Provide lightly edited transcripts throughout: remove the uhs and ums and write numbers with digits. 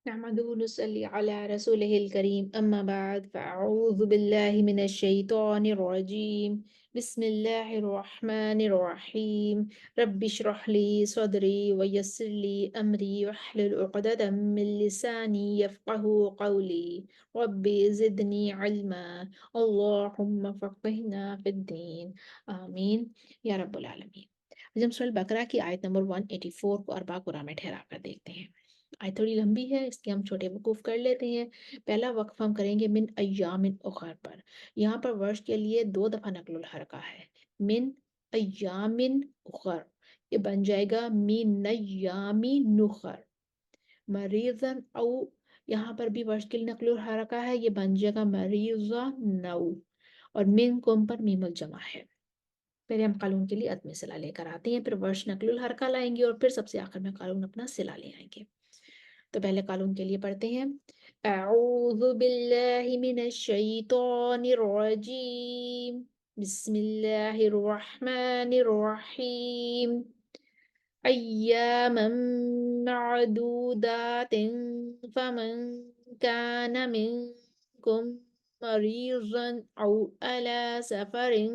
نحمده ونصلي على رسوله الكريم أما بعد فأعوذ بالله من الشيطان الرجيم بسم الله الرحمن الرحيم رب اشرح لي صدري ويسر لي أمري واحلل عقدة من لساني يفقه قولي رب زدني علما اللهم فقهنا في الدين آمين يا رب العالمين۔ आज हम सूरह बकरा की आयत नंबर 184 को अरबा कुरान में ठहरा कर देखते हैं। आयत थोड़ी लंबी है, इसके हम छोटे वकूफ कर लेते हैं। पहला वक्फ हम करेंगे मिन अय्यामिन उखर पर। यहाँ पर वर्ष के लिए 2 दफा नक्लुल हरका है। मिन अय्यामिन उखर, ये बन जाएगा मिन अय्यामी नुखर। मरीजन औ, यहाँ पर भी वर्ष के लिए नक्लुल हरका है, ये बन जाएगा मरीजा नौ। और मिन कुम पर मीमुल जमा है। पहले हम कानून के लिए अदम सिला लेकर आते हैं, फिर वर्ष नक्लुल हरका लाएंगे और फिर सबसे आखिर में कानून अपना सिला ले आएंगे। तो पहले कानून के लिए पढ़ते हैं। अऊज़ु बिल्लाहि मिनश शैतानिर रजीम बिस्मिल्लाहिर रहमानिर रहीम अय्यामन मअदूदातिन फमन कान मिनकुम मरीज़न औ अला सफरिन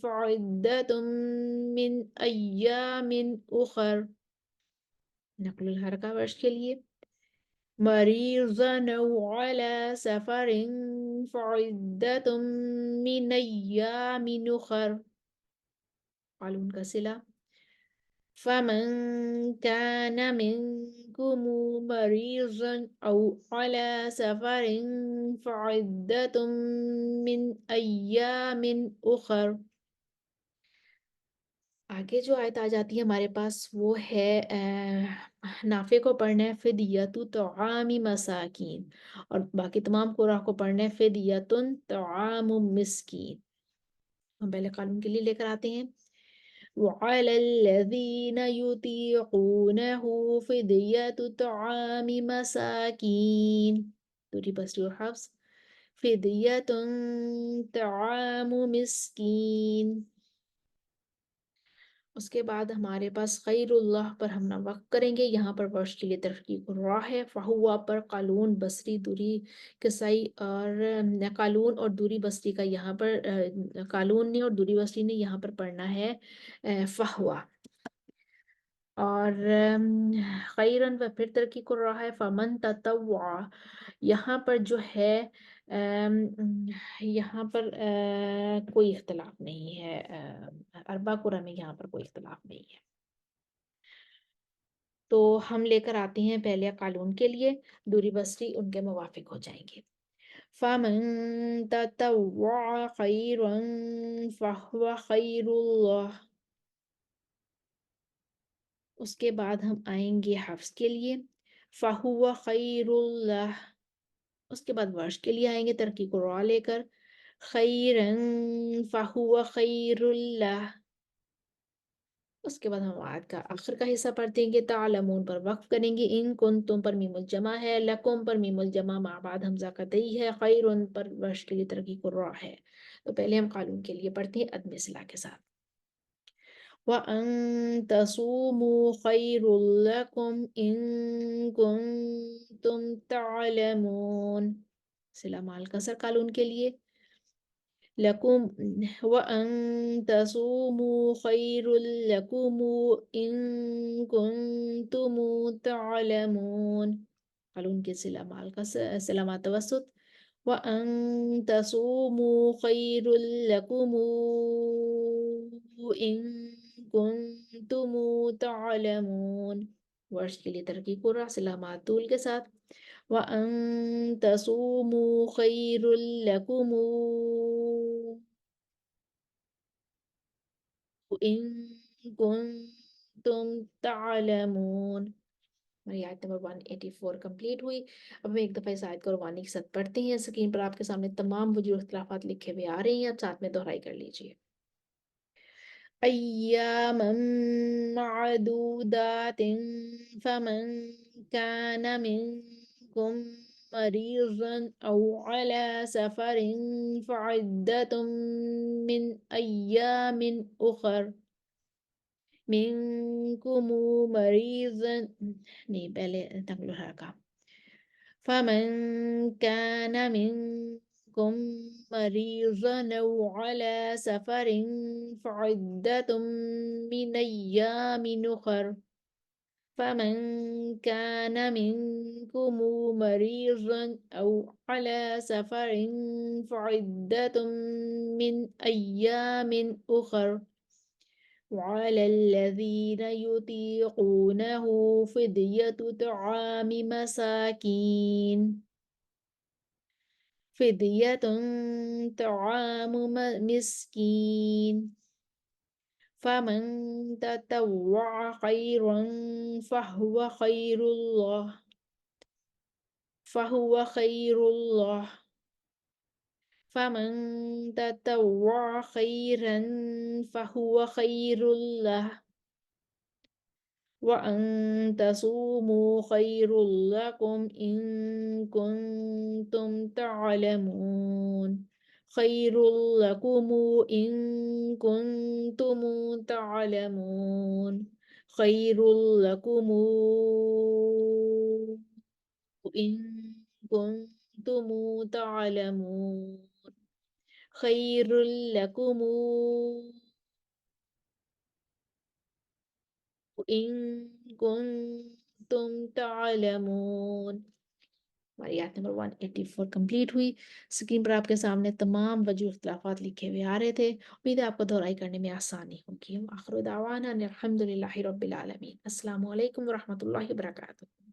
फ़इद्दतुम मिन अय्यामिन उखर। नक़्लुल हरका वर्ष के लिए मरीज़न औ अला सफरिन फ़इद्दतुम मिन अय्यामिन उखर। कानून का सिला फमन कान मिनकुम मरीज़न औ अला सफरिन फ़इद्दतुम मिन अय्यामिन उखर। आगे जो आयत आ जाती है हमारे पास वो है नाफे को पढ़ना है फिदियतु तआमी मसाकीन, और बाकी तमाम कुराह को पढ़ना है फिदियतुन तआमु मिस्कीन। हम पहले कानून के लिए लेकर आते हैं। वअलल्लज़ीन युतीक़ूनहु फिदियतु तआमी मसाकीन। दूरी बसरी और हफ्स फिदियतुन तआमु मिस्कीन। उसके बाद हमारे पास खैरुल्लाह पर हम वक़्फ़ करेंगे। यहाँ पर वर्ष के लिए तरकीब रा है। फ़हुआ पर कालून बसरी दूरी किसाई और कालून और दूरी बसरी का यहाँ पर कालून ने और दूरी बसरी ने यहाँ पर पढ़ना है फ़हुआ। और खैरन व फिर तरकीब को रहा है फमन ततव्वा। यहाँ पर जो है यहाँ पर कोई इख्तलाफ नहीं है। अरबा कुरान में यहाँ पर कोई इख्तलाफ नहीं है। तो हम लेकर आते हैं पहले कालून के लिए, दूरी बसरी उनके मुवाफिक हो जाएंगे। फमन ततव्वा खैरन फहुवा खैरुल्लाह। उसके बाद हम आएंगे हफ्स के लिए फहुवा खैरुल्लाह। उसके बाद वर्ष के लिए आएंगे तरकीब को रा लेकर खैरन फहुवा खैरुल्लाह। उसके बाद हम आयत का आखिर का हिस्सा पढ़ेंगे। तालमून पर वक्फ करेंगे। इन कुन तुम पर मीमुल जमा है। लकुम पर मीमुल जमा माबाद हमजा का तई है। खैरुन पर वर्ष के लिए तरकीब को रा है। तो पहले हम कानून के लिए पढ़ते हैं अदम सिला के साथ। वअन तसूमू खैरुल लकुम इन कुंतुम तालमून। सिला माल कसर कानून के लिए लकुम वअन तसूमू खैरुल लकुम इन कुंतुम तालमून। कानून के सिला माल का सिला तवसुत वअन तसूमू खैरुल लकुम इन कुंतुम तालमून। वर्ष के लिए तरकीब पूरा सिला मातूल के साथ वअन तसूमू खैरुल लकुम इन कुंतुम तालमून। हमारी आयत नंबर 184 कंप्लीट हुई। अब हम एक दफ़ा इस आयत को रवानी के साथ पढ़ते हैं। स्क्रीन पर आपके सामने तमाम वजूद इख्तिलाफात लिखे हुए आ रहे हैं, आप साथ में दोहराई कर लीजिए। अय्यामन मअदूदातिन फमन कान मिनकुम मरीज़न औ अला सफरिन फ़इद्दतुम मिन अय्यामिन उखर। मिनकुम मरीज़न नहीं, पहले तकलुल हरका فمن كان منكم مريضا أو على سفر فعدة من أيام أخر فمن كان منكم مريضا أو على سفر فعدة من أيام أخر وعلى الذين يطيقونه فدية طعام مساكين فدية طعام مسكين فمن تطوع خيرا فهو خير الله فهو خير الله فمن تطوع خيرا فهو خير له وأن تصوموا خير لكم إن كنتم تعلمون خير لكم إن كنتم تعلمون خير لكم إن كنتم تعلمون خير لكم إن كنتم تعلمون. हमारी आयत नंबर 184 कंप्लीट हुई। स्क्रीन पर आपके सामने तमाम वजह इख्तिलाफात लिखे हुए आ रहे थे। उम्मीद है आपको दोहराई करने में आसानी होगी। आखिर दावाना अनिल हम्दुलिल्लाहि रब्बिल आलमीन। अस्सलामु अलैकुम व रहमतुल्लाहि व बरकातुहू।